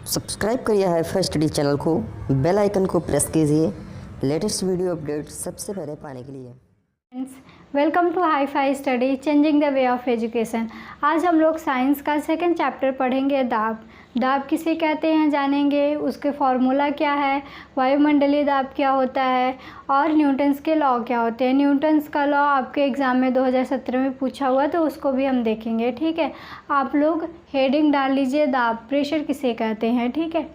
Subscribe करिए Hifi Study channel को, bell icon को प्रेस कीजिए लेटेस्ट वीडियो अपडेट सबसे पहले पाने के लिए। Welcome to Hifi Study changing the way of education. आज हम लोग साइंस का सेकंड चैप्टर पढ़ेंगे। दाब किसे कहते हैं जानेंगे, उसके फॉर्मूला क्या है, वायुमंडलीय दाब क्या होता है और न्यूटन्स के लॉ क्या होते हैं। न्यूटन्स का लॉ आपके एग्ज़ाम में 2017 में पूछा हुआ, तो उसको भी हम देखेंगे। ठीक है, आप लोग हेडिंग डाल लीजिए दाब, प्रेशर किसे कहते हैं। ठीक है,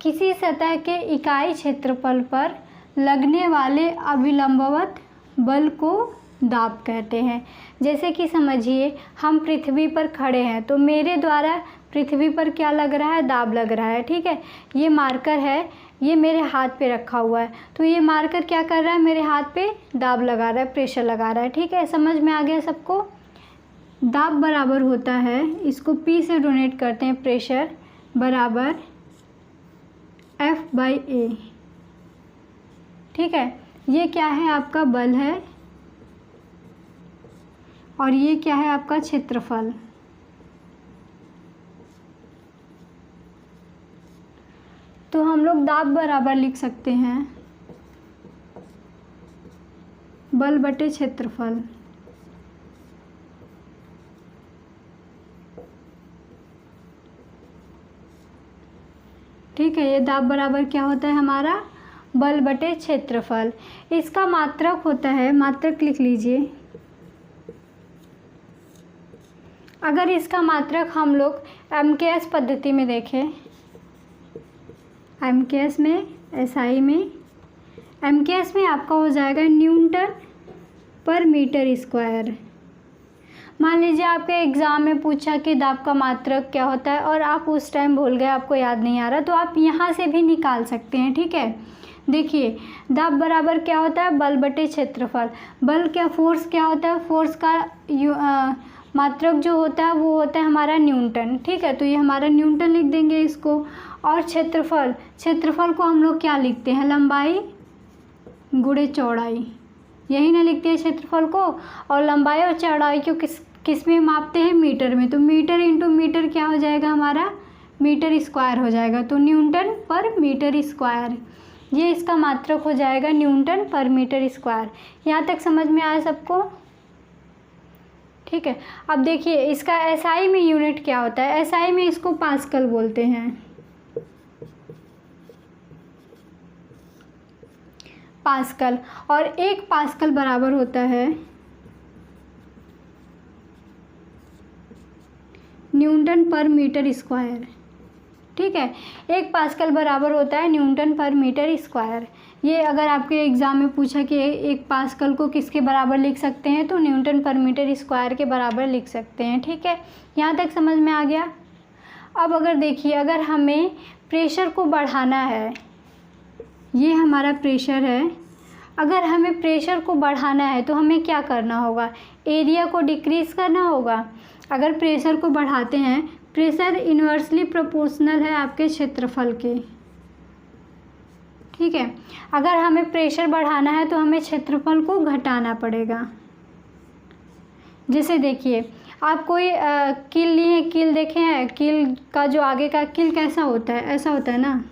किसी सतह के इकाई क्षेत्रफल पर लगने वाले अभिलंबवत बल को दाब कहते हैं। जैसे कि समझिए हम पृथ्वी पर खड़े हैं, तो मेरे द्वारा पृथ्वी पर क्या लग रहा है, दाब लग रहा है। ठीक है, ये मार्कर है, ये मेरे हाथ पे रखा हुआ है, तो ये मार्कर क्या कर रहा है, मेरे हाथ पे दाब लगा रहा है, प्रेशर लगा रहा है। ठीक है, समझ में आ गया सबको। दाब बराबर होता है, इसको P से डोनेट करते हैं, प्रेशर बराबर F/A। ठीक है, ये क्या है, आपका बल है और ये क्या है, आपका क्षेत्रफल। तो हम लोग दाब बराबर लिख सकते हैं बल बटे क्षेत्रफल। ठीक है, ये दाब बराबर क्या होता है हमारा, बल बटे क्षेत्रफल। इसका मात्रक होता है, मात्रक लिख लीजिए। अगर इसका मात्रक हम लोग MKS पद्धति में देखें, MKS में, SI में, MKS में आपका हो जाएगा न्यूटन पर मीटर स्क्वायर। मान लीजिए आपके एग्ज़ाम में पूछा कि दाब का मात्रक क्या होता है और आप उस टाइम भूल गए, आपको याद नहीं आ रहा, तो आप यहाँ से भी निकाल सकते हैं। ठीक है, देखिए दाब बराबर क्या होता है, बल बटे क्षेत्रफल। बल क्या, फोर्स क्या होता है, फोर्स का मात्रक जो होता है वो होता है हमारा न्यूटन। ठीक है, तो ये हमारा न्यूटन लिख देंगे इसको। और क्षेत्रफल को हम लोग क्या लिखते हैं, लंबाई गुणे चौड़ाई, यही ना लिखते हैं क्षेत्रफल को। और लंबाई और चौड़ाई को किस में मापते हैं, मीटर में। तो मीटर इंटू मीटर क्या हो जाएगा हमारा, मीटर स्क्वायर हो जाएगा। तो न्यूटन पर मीटर स्क्वायर, ये इसका मात्रक हो जाएगा न्यूटन पर मीटर स्क्वायर। यहाँ तक समझ में आया सबको। ठीक है, अब देखिए इसका SI में यूनिट क्या होता है। SI में इसको पास्कल बोलते हैं, पास्कल। और 1 पास्कल बराबर होता है न्यूटन पर मीटर स्क्वायर। ठीक है, 1 पास्कल बराबर होता है न्यूटन पर मीटर स्क्वायर। ये अगर आपके एग्ज़ाम में पूछा कि 1 पास्कल को किसके बराबर लिख सकते हैं, तो न्यूटन पर मीटर स्क्वायर के बराबर लिख सकते हैं। ठीक है, यहाँ तक समझ में आ गया। अब अगर देखिए, अगर हमें प्रेशर को बढ़ाना है, ये हमारा प्रेशर है, अगर हमें प्रेशर को बढ़ाना है तो हमें क्या करना होगा, एरिया को डिक्रीज़ करना होगा। अगर प्रेशर को बढ़ाते हैं, प्रेशर इन्वर्सली प्रोपोर्शनल है आपके क्षेत्रफल के। ठीक है, अगर हमें प्रेशर बढ़ाना है तो हमें क्षेत्रफल को घटाना पड़ेगा। जैसे देखिए, आप कोई कील लिए, कील देखे हैं, कील का जो आगे का कील कैसा होता है, ऐसा होता है ना,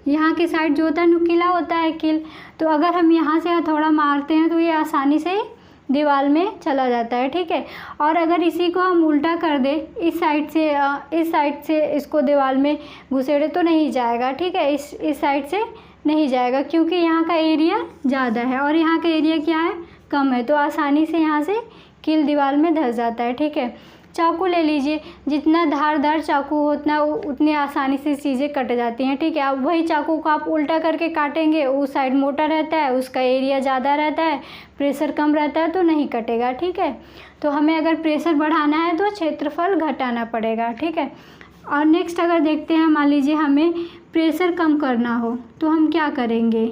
यहाँ की साइड जो होता है नुकीला होता है कील। तो अगर हम यहाँ से हथौड़ा मारते हैं तो ये आसानी से दीवार में चला जाता है। ठीक है, और अगर इसी को हम उल्टा कर दें, इस साइड से इसको दीवार में घुसेड़े तो नहीं जाएगा। ठीक है, इस साइड से नहीं जाएगा, क्योंकि यहाँ का एरिया ज़्यादा है और यहाँ का एरिया क्या है, कम है, तो आसानी से यहाँ से कील दीवार में धंस जाता है। ठीक है, चाकू ले लीजिए, जितना धारदार चाकू होता है उतनी आसानी से चीज़ें कट जाती हैं। ठीक है, अब वही चाकू को आप उल्टा करके काटेंगे, उस साइड मोटा रहता है, उसका एरिया ज़्यादा रहता है, प्रेशर कम रहता है, तो नहीं कटेगा। ठीक है, तो हमें अगर प्रेशर बढ़ाना है तो क्षेत्रफल घटाना पड़ेगा। ठीक है, और नेक्स्ट अगर देखते हैं, मान लीजिए हमें प्रेशर कम करना हो तो हम क्या करेंगे,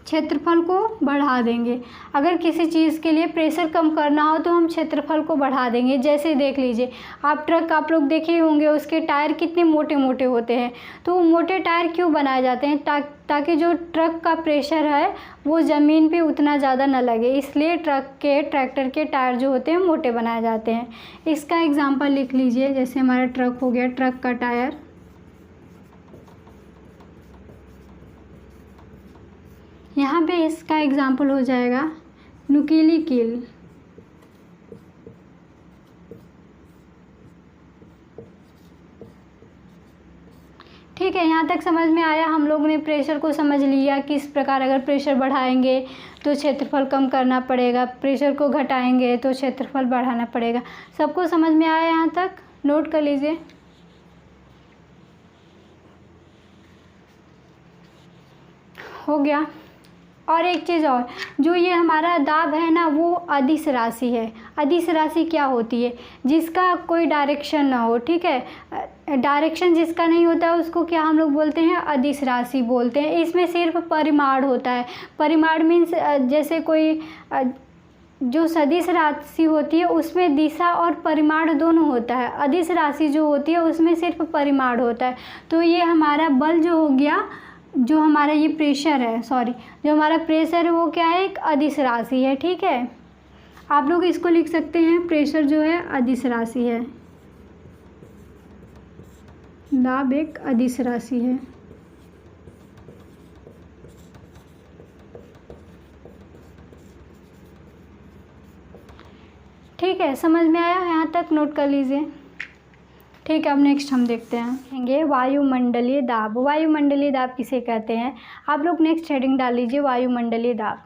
क्षेत्रफल को बढ़ा देंगे। अगर किसी चीज़ के लिए प्रेशर कम करना हो तो हम क्षेत्रफल को बढ़ा देंगे। जैसे देख लीजिए, आप लोग देखे होंगे, उसके टायर कितने मोटे मोटे होते हैं। तो वो मोटे टायर क्यों बनाए जाते हैं? ताकि जो ट्रक का प्रेशर है वो ज़मीन पे उतना ज़्यादा ना लगे, इसलिए ट्रैक्टर के टायर जो होते हैं मोटे बनाए जाते हैं। इसका एग्जाम्पल लिख लीजिए, जैसे हमारा ट्रक हो गया, ट्रक का टायर। यहाँ पे इसका एग्जाम्पल हो जाएगा नुकीली कील। ठीक है, यहाँ तक समझ में आया। हम लोग ने प्रेशर को समझ लिया, किस प्रकार अगर प्रेशर बढ़ाएंगे तो क्षेत्रफल कम करना पड़ेगा, प्रेशर को घटाएंगे तो क्षेत्रफल बढ़ाना पड़ेगा। सबको समझ में आया? यहाँ तक नोट कर लीजिए। हो गया। और एक चीज़ और, जो ये हमारा दाब है ना, वो अदिश राशि है। अदिश राशि क्या होती है? जिसका कोई डायरेक्शन ना हो। ठीक है, डायरेक्शन जिसका नहीं होता है उसको क्या हम लोग बोलते हैं? अदिश राशि बोलते हैं। इसमें सिर्फ परिमाण होता है। परिमाण मीन्स जैसे कोई जो सदिश राशि होती है उसमें दिशा और परिमाण दोनों होता है। अदिश राशि जो होती है उसमें सिर्फ परिमाण होता है। तो ये हमारा बल जो हो गया, जो हमारा ये प्रेशर है, जो हमारा प्रेशर है वो क्या है? एक अदिश राशि है। ठीक है, आप लोग इसको लिख सकते हैं, प्रेशर जो है अदिश राशि है, दाब एक अदिश राशि है। ठीक है, समझ में आया? यहाँ तक नोट कर लीजिए। ठीक है, अब नेक्स्ट हम देखते हैं वायुमंडलीय दाब। वायुमंडलीय दाब किसे कहते हैं? आप लोग नेक्स्ट हेडिंग डाल लीजिए, वायुमंडलीय दाब।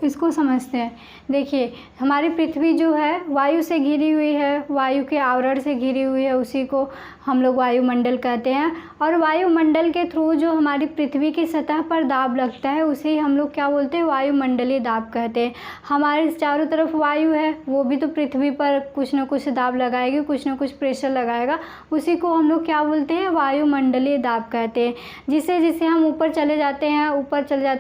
इसको समझते हैं। देखिए, हमारी पृथ्वी जो है वायु से घिरी हुई है, वायु के आवरण से घिरी हुई है, उसी को हम लोग वायुमंडल कहते हैं। और वायुमंडल के थ्रू जो हमारी पृथ्वी की सतह पर दाब लगता है उसे ही हम लोग क्या बोलते हैं? वायुमंडलीय दाब कहते हैं। हमारे चारों तरफ वायु है, वो भी तो पृथ्वी पर कुछ न कुछ दाब लगाएगी, कुछ न कुछ प्रेशर लगाएगा, उसी को हम लोग क्या बोलते हैं? वायुमंडलीय दाब कहते हैं। जिससे जिससे हम ऊपर चले जाते हैं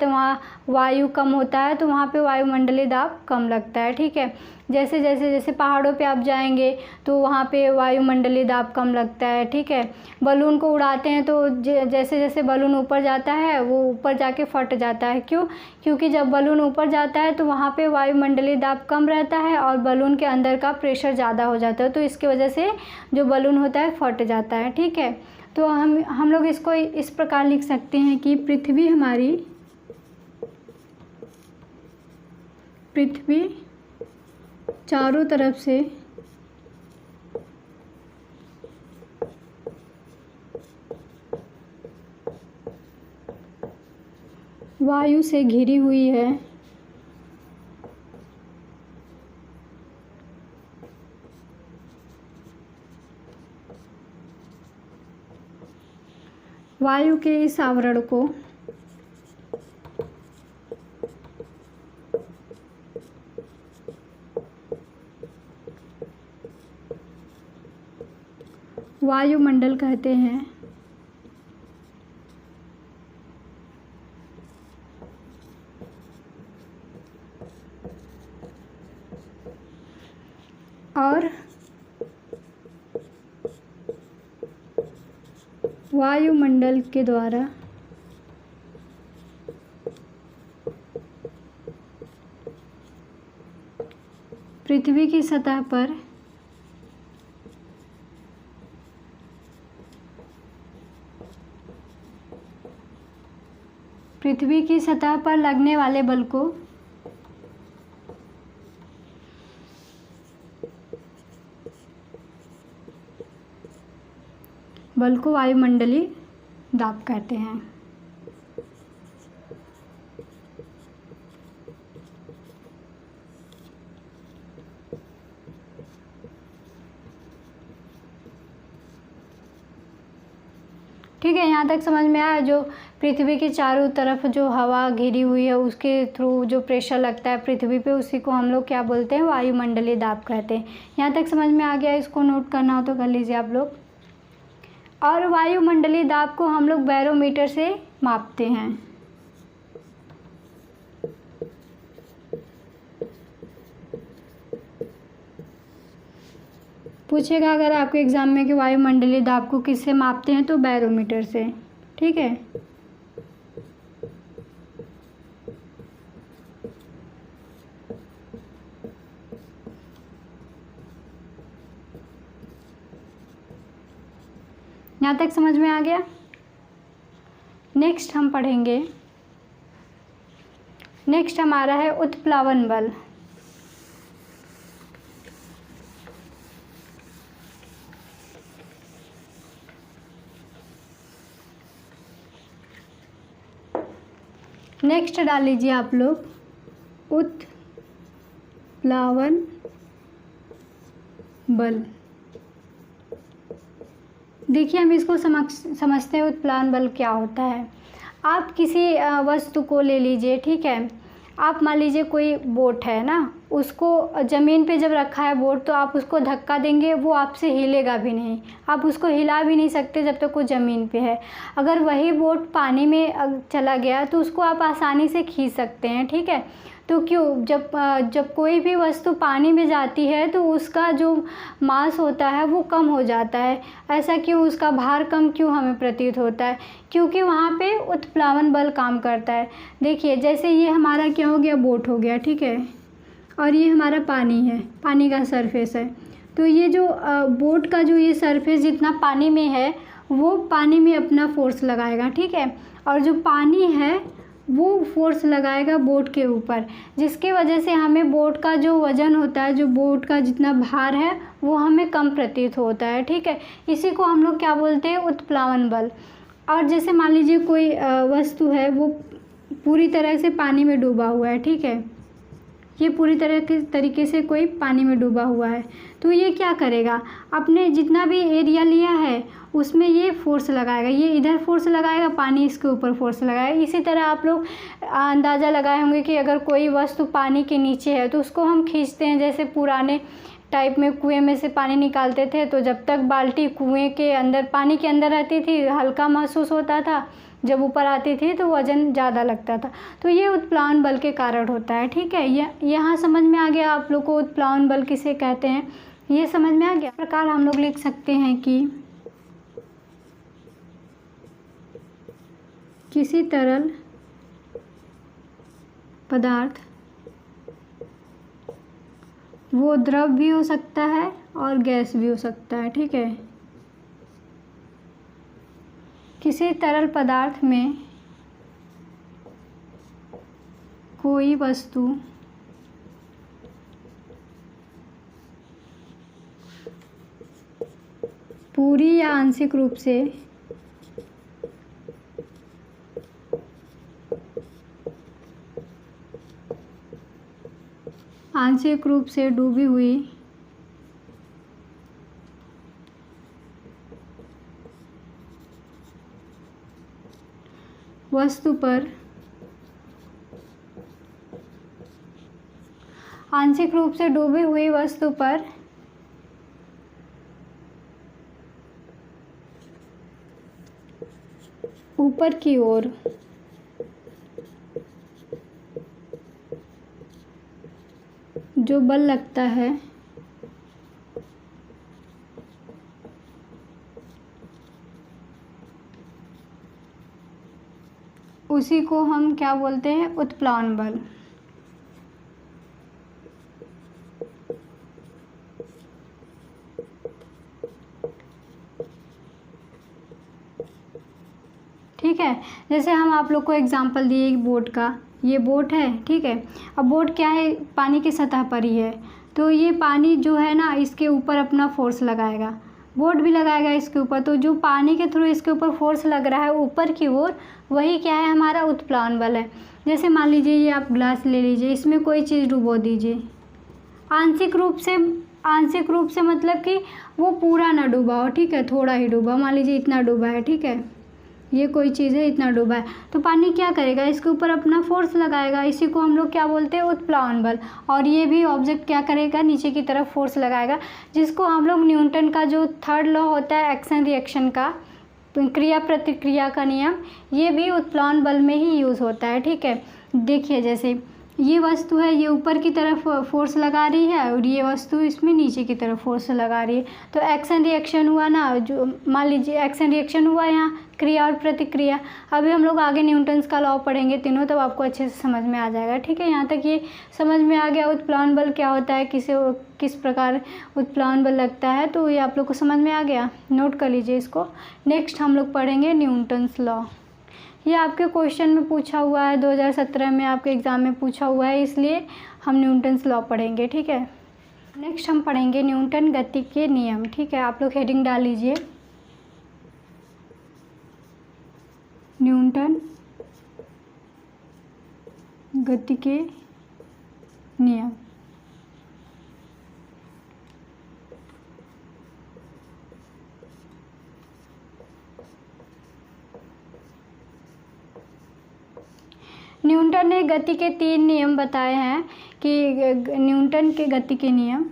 वहाँ वायु कम होता है, तो वहाँ पे वायुमंडलीय दाब कम लगता है। ठीक है, जैसे जैसे जैसे पहाड़ों पे आप जाएंगे तो वहाँ पे वायुमंडलीय दाब कम लगता है। ठीक है, बलून को उड़ाते हैं तो जैसे जैसे बलून ऊपर जाता है वो ऊपर जाके फट जाता है। क्यों? क्योंकि जब बलून ऊपर जाता है तो वहाँ पे वायुमंडलीय दाब कम रहता है और बलून के अंदर का प्रेशर ज़्यादा हो जाता है, तो इसकी वजह से जो बलून होता है फट जाता है। ठीक है, तो हम लोग इसको इस प्रकार लिख सकते हैं कि पृथ्वी चारों तरफ से वायु से घिरी हुई है। वायु के इस आवरण को वायुमंडल कहते हैं। और वायुमंडल के द्वारा पृथ्वी की सतह पर लगने वाले बल को वायुमंडलीय दाब कहते हैं। ठीक है, यहाँ तक समझ में आया। जो पृथ्वी के चारों तरफ जो हवा घिरी हुई है उसके थ्रू जो प्रेशर लगता है पृथ्वी पे, उसी को हम लोग क्या बोलते हैं, वायुमंडलीय दाब कहते हैं। यहाँ तक समझ में आ गया, इसको नोट करना हो तो कर लीजिए आप लोग। और वायुमंडलीय दाब को हम लोग बैरोमीटर से मापते हैं। पूछेगा अगर आपके एग्ज़ाम में कि वायुमंडलीय दाब को किससे मापते हैं, तो बैरोमीटर से। ठीक है, यहाँ तक समझ में आ गया। नेक्स्ट हम पढ़ेंगे, नेक्स्ट हमारा है उत्प्लावन बल। नेक्स्ट डाल लीजिए आप लोग उत्प्लावन बल। देखिए हम इसको समझते हैं उत्प्लावन बल क्या होता है। आप किसी वस्तु को ले लीजिए, ठीक है। आप मान लीजिए कोई बोट है ना, उसको ज़मीन पे जब रखा है बोट, तो आप उसको धक्का देंगे, वो आपसे हिलेगा भी नहीं, आप उसको हिला भी नहीं सकते जब तक वो ज़मीन पे है। अगर वही बोट पानी में चला गया तो उसको आप आसानी से खींच सकते हैं, ठीक है। तो क्यों, जब कोई भी वस्तु पानी में जाती है तो उसका जो मास होता है वो कम हो जाता है। ऐसा क्यों, उसका भार कम क्यों हमें प्रतीत होता है? क्योंकि वहाँ पे उत्प्लावन बल काम करता है। देखिए जैसे ये हमारा क्या हो गया, बोट हो गया, ठीक है, और ये हमारा पानी है, पानी का सरफेस है। तो ये जो बोट का जो ये सरफेस जितना पानी में है, वो पानी में अपना फोर्स लगाएगा, ठीक है, और जो पानी है वो फोर्स लगाएगा बोट के ऊपर, जिसकी वजह से हमें बोट का जो वज़न होता है, जो बोट का जितना भार है, वो हमें कम प्रतीत होता है, ठीक है। इसी को हम लोग क्या बोलते हैं, उत्प्लावन बल। और जैसे मान लीजिए कोई वस्तु है, वो पूरी तरह से पानी में डूबा हुआ है, ठीक है, ये पूरी तरीके से कोई पानी में डूबा हुआ है, तो ये क्या करेगा, अपने जितना भी एरिया लिया है उसमें ये फोर्स लगाएगा, ये इधर फोर्स लगाएगा, पानी इसके ऊपर फोर्स लगाएगा। इसी तरह आप लोग अंदाज़ा लगाए होंगे कि अगर कोई वस्तु पानी के नीचे है तो उसको हम खींचते हैं, जैसे पुराने टाइप में कुएं में से पानी निकालते थे, तो जब तक बाल्टी कुएं के अंदर पानी के अंदर रहती थी हल्का महसूस होता था, जब ऊपर आती थी तो वज़न ज़्यादा लगता था। तो ये उत्प्लावन बल के कारण होता है, ठीक है। यहाँ समझ में आ गया आप लोग को उत्प्लावन बल किसे कहते हैं, ये समझ में आ गया। इस प्रकार हम लोग लिख सकते हैं कि किसी तरल पदार्थ, वो द्रव भी हो सकता है और गैस भी हो सकता है, ठीक है। किसी तरल पदार्थ में कोई वस्तु पूरी या आंशिक रूप से डूबी हुई वस्तु पर आंशिक रूप से डूबी हुई वस्तु पर ऊपर की ओर जो बल लगता है उसी को हम क्या बोलते हैं, उत्प्लावन बल। ठीक है, जैसे हम आप लोग को एग्जांपल दिए एक बोट का, ये बोट है, ठीक है। अब बोट क्या है, पानी की सतह पर ही है, तो ये पानी जो है ना इसके ऊपर अपना फोर्स लगाएगा, बोट भी लगाएगा इसके ऊपर। तो जो पानी के थ्रू इसके ऊपर फोर्स लग रहा है ऊपर की ओर, वही क्या है, हमारा उत्प्लावन बल है। जैसे मान लीजिए ये आप ग्लास ले लीजिए, इसमें कोई चीज़ डुबो दीजिए, आंशिक रूप से मतलब कि वो पूरा ना डूबा हो, ठीक है, थोड़ा ही डूबा, मान लीजिए इतना डूबा है, ठीक है। ये कोई चीज़ है, इतना डूबा है, तो पानी क्या करेगा, इसके ऊपर अपना फोर्स लगाएगा। इसी को हम लोग क्या बोलते हैं, उत्प्लावन बल। और ये भी ऑब्जेक्ट क्या करेगा, नीचे की तरफ फोर्स लगाएगा, जिसको हम लोग न्यूटन का जो थर्ड लॉ होता है एक्शन रिएक्शन का, क्रिया प्रतिक्रिया का नियम, ये भी उत्प्लावन बल में ही यूज़ होता है। ठीक है, देखिए जैसे ये वस्तु है, ये ऊपर की तरफ फोर्स लगा रही है और ये वस्तु इसमें नीचे की तरफ फोर्स लगा रही है, तो एक्शन रिएक्शन हुआ ना, जो मान लीजिए एक्शन रिएक्शन हुआ यहाँ, क्रिया और प्रतिक्रिया। अभी हम लोग आगे न्यूटन्स का लॉ पढ़ेंगे तीनों, तब आपको अच्छे से समझ में आ जाएगा। ठीक है, यहाँ तक ये समझ में आ गया उत्प्लावन बल क्या होता है, किस प्रकार उत्प्लावन बल लगता है, तो ये आप लोग को समझ में आ गया, नोट कर लीजिए इसको। नेक्स्ट हम लोग पढ़ेंगे न्यूटन्स लॉ। ये आपके क्वेश्चन में पूछा हुआ है, 2017 में आपके एग्ज़ाम में पूछा हुआ है, इसलिए हम न्यूटन्स लॉ पढ़ेंगे। ठीक है, नेक्स्ट हम पढ़ेंगे न्यूटन गति के नियम। ठीक है, आप लोग हेडिंग डाल लीजिए, न्यूटन गति के नियम। न्यूटन ने गति के 3 नियम बताए हैं कि न्यूटन के गति के नियम,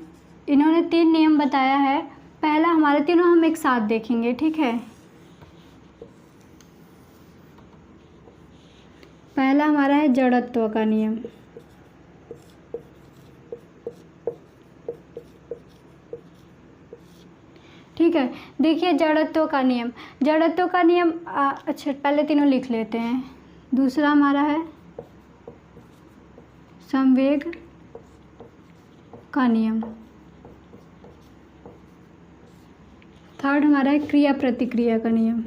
इन्होंने 3 नियम बताया है। पहला हमारे तीनों हम एक साथ देखेंगे। ठीक है, पहला हमारा है जड़त्व का नियम। ठीक है, देखिए जड़त्व का नियम, जड़त्व का नियम अच्छा पहले तीनों लिख लेते हैं। दूसरा हमारा है संवेग का नियम। थर्ड हमारा है क्रिया प्रतिक्रिया का नियम।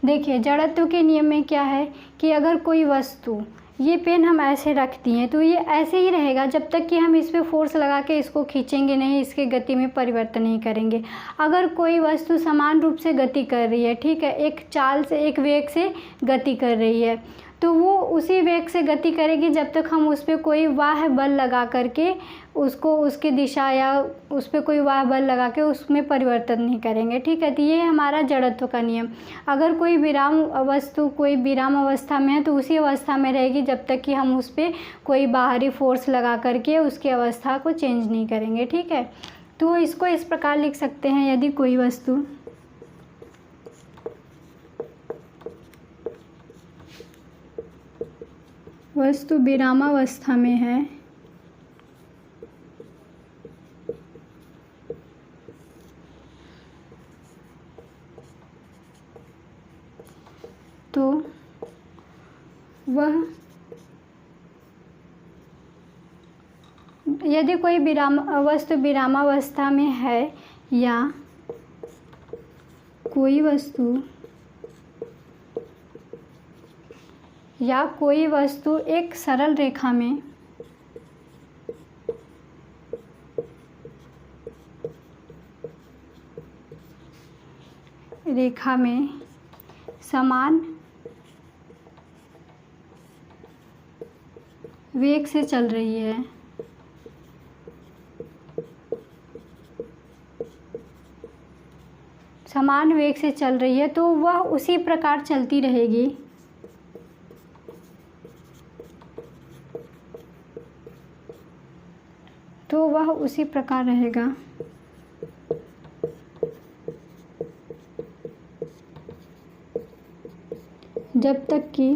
देखिए जड़त्व के नियम में क्या है कि अगर कोई वस्तु, ये पेन हम ऐसे रख दिए तो ये ऐसे ही रहेगा जब तक कि हम इस पर फोर्स लगा के इसको खींचेंगे नहीं, इसके गति में परिवर्तन नहीं करेंगे। अगर कोई वस्तु समान रूप से गति कर रही है, ठीक है, एक चाल से, एक वेग से गति कर रही है, तो वो उसी वेग से गति करेगी जब तक हम उस पर कोई बाह्य बल लगा करके उसको, उसकी दिशा या उस पर कोई बाह्य बल लगा के उसमें परिवर्तन नहीं करेंगे। ठीक है, तो ये हमारा जड़त्व का नियम। अगर कोई विराम वस्तु कोई विराम अवस्था में है तो उसी अवस्था में रहेगी जब तक कि हम उस पर कोई बाहरी फोर्स लगा करके उसकी अवस्था को चेंज नहीं करेंगे। ठीक है, तो इसको इस प्रकार लिख सकते हैं, यदि कोई वस्तु विरामावस्था में है तो वह, यदि कोई वस्तु विरामावस्था में है या कोई वस्तु एक सरल रेखा में समान वेग से चल रही है, समान वेग से चल रही है, तो वह उसी प्रकार चलती रहेगी रहेगा जब तक कि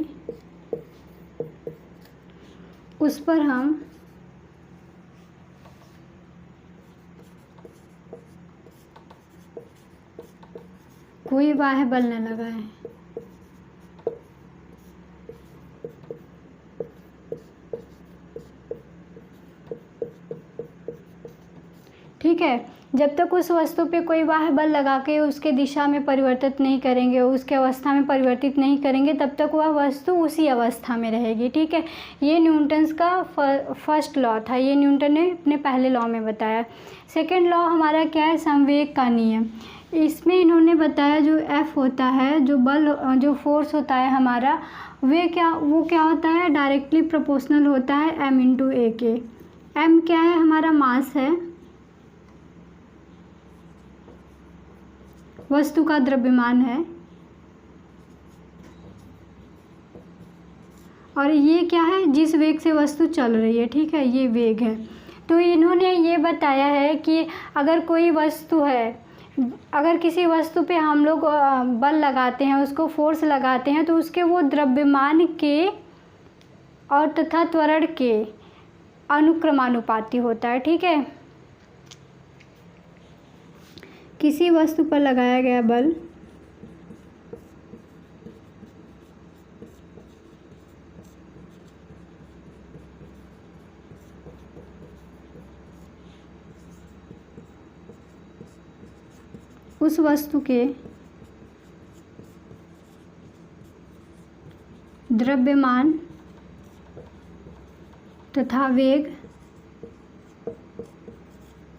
उस पर हम कोई बाह्य बल न लगाएं। ठीक है, जब तक उस वस्तु पे कोई बाह्य बल लगा के उसके दिशा में परिवर्तित नहीं करेंगे, उसके अवस्था में परिवर्तित नहीं करेंगे, तब तक वह वस्तु उसी अवस्था में रहेगी। ठीक है, ये न्यूटन्स का फर्स्ट लॉ था, ये न्यूटन ने अपने पहले लॉ में बताया। सेकेंड लॉ हमारा क्या है, संवेग का नियम। इसमें इन्होंने बताया जो F होता है, जो बल, जो फोर्स होता है हमारा, वो क्या होता है, डायरेक्टली प्रोपोर्शनल होता है m/a के। m क्या है, हमारा मास है, वस्तु का द्रव्यमान है, और ये क्या है, जिस वेग से वस्तु चल रही है, ठीक है, ये वेग है। तो इन्होंने ये बताया है कि अगर कोई वस्तु है, अगर किसी वस्तु पे हम लोग बल लगाते हैं, उसको फोर्स लगाते हैं, तो उसके वो द्रव्यमान के और तथा त्वरण के अनुक्रमानुपाती होता है, ठीक है। किसी वस्तु पर लगाया गया बल उस वस्तु के द्रव्यमान तथा वेग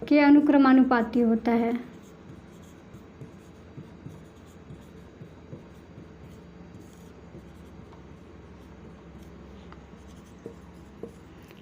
के अनुक्रमानुपाती होता है।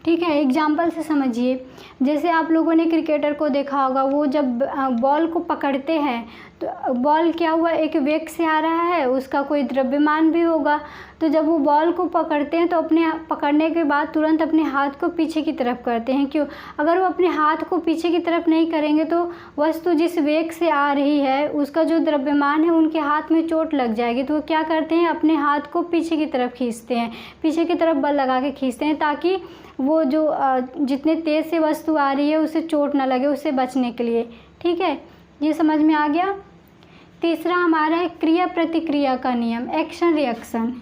ठीक है, एग्जाम्पल से समझिए। जैसे आप लोगों ने क्रिकेटर को देखा होगा, वो जब बॉल को पकड़ते हैं तो बॉल क्या हुआ, एक वेग से आ रहा है, उसका कोई द्रव्यमान भी होगा। तो जब वो बॉल को पकड़ते हैं तो अपने पकड़ने के बाद तुरंत अपने हाथ को पीछे की तरफ करते हैं। क्यों? अगर वो अपने हाथ को पीछे की तरफ नहीं करेंगे तो वस्तु जिस वेग से आ रही है उसका जो द्रव्यमान है उनके हाथ में चोट लग जाएगी। तो वो क्या करते हैं, अपने हाथ को पीछे की तरफ खींचते हैं, पीछे की तरफ बल लगा के खींचते हैं, ताकि वो जो जितने तेज़ से वस्तु आ रही है उसे चोट ना लगे, उससे बचने के लिए। ठीक है, ये समझ में आ गया। तीसरा हमारा है क्रिया प्रतिक्रिया का नियम, एक्शन रिएक्शन।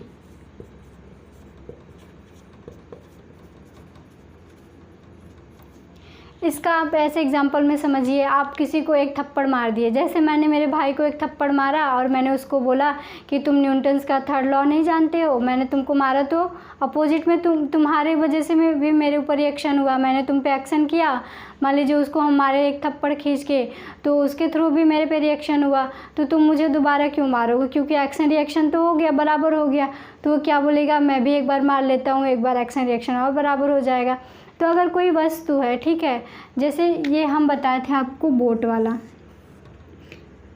इसका आप ऐसे एग्जांपल में समझिए, आप किसी को एक थप्पड़ मार दिए। जैसे मैंने मेरे भाई को एक थप्पड़ मारा और मैंने उसको बोला कि तुम न्यूटन्स का थर्ड लॉ नहीं जानते हो, मैंने तुमको मारा, तो अपोजिट में तुम्हारे वजह से भी मेरे ऊपर रिएक्शन हुआ, मैंने तुम पे एक्शन किया। मान लीजिए उसको हम मारे एक थप्पड़ खींच के, तो उसके थ्रू भी मेरे पे रिएक्शन हुआ, तो तुम मुझे दोबारा क्यों मारोगे? क्योंकि एक्शन रिएक्शन तो हो गया, बराबर हो गया। तो वो क्या बोलेगा, मैं भी एक बार मार लेता हूँ, एक बार एक्शन रिएक्शन और बराबर हो जाएगा। तो अगर कोई वस्तु है, ठीक है, जैसे ये हम बताए थे आपको बोट वाला,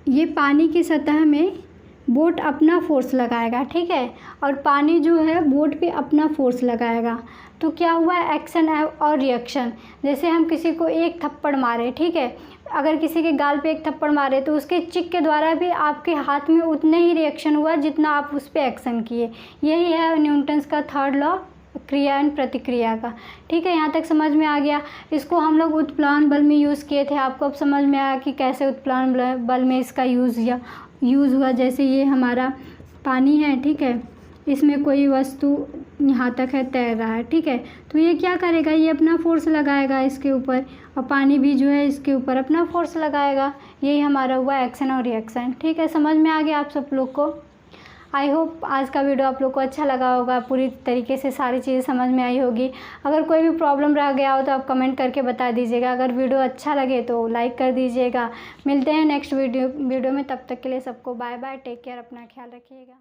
ये पानी की सतह में बोट अपना फोर्स लगाएगा, ठीक है, और पानी जो है बोट पे अपना फोर्स लगाएगा। तो क्या हुआ, एक्शन और रिएक्शन। जैसे हम किसी को एक थप्पड़ मारे, ठीक है, अगर किसी के गाल पे एक थप्पड़ मारे तो उसके चिक के द्वारा भी आपके हाथ में उतने ही रिएक्शन हुआ जितना आप उस पर एक्शन किए। यही है न्यूटन्स का थर्ड लॉ, क्रिया एंड प्रतिक्रिया का। ठीक है, यहाँ तक समझ में आ गया। इसको हम लोग उत्प्लावन बल में यूज़ किए थे, आपको अब समझ में आया कि कैसे उत्प्लावन बल में इसका यूज़ हुआ। जैसे ये हमारा पानी है, ठीक है, इसमें कोई वस्तु यहाँ तक है, तैर रहा है, ठीक है, तो ये क्या करेगा, ये अपना फोर्स लगाएगा इसके ऊपर, और पानी भी जो है इसके ऊपर अपना फोर्स लगाएगा। यही हमारा हुआ एक्शन और रिएक्शन। ठीक है, समझ में आ गया आप सब लोग को। आई होप आज का वीडियो आप लोग को अच्छा लगा होगा, पूरी तरीके से सारी चीज़ें समझ में आई होगी। अगर कोई भी प्रॉब्लम रह गया हो तो आप कमेंट करके बता दीजिएगा। अगर वीडियो अच्छा लगे तो लाइक कर दीजिएगा। मिलते हैं नेक्स्ट वीडियो में, तब तक के लिए सबको बाय बाय, टेक केयर, अपना ख्याल रखिएगा।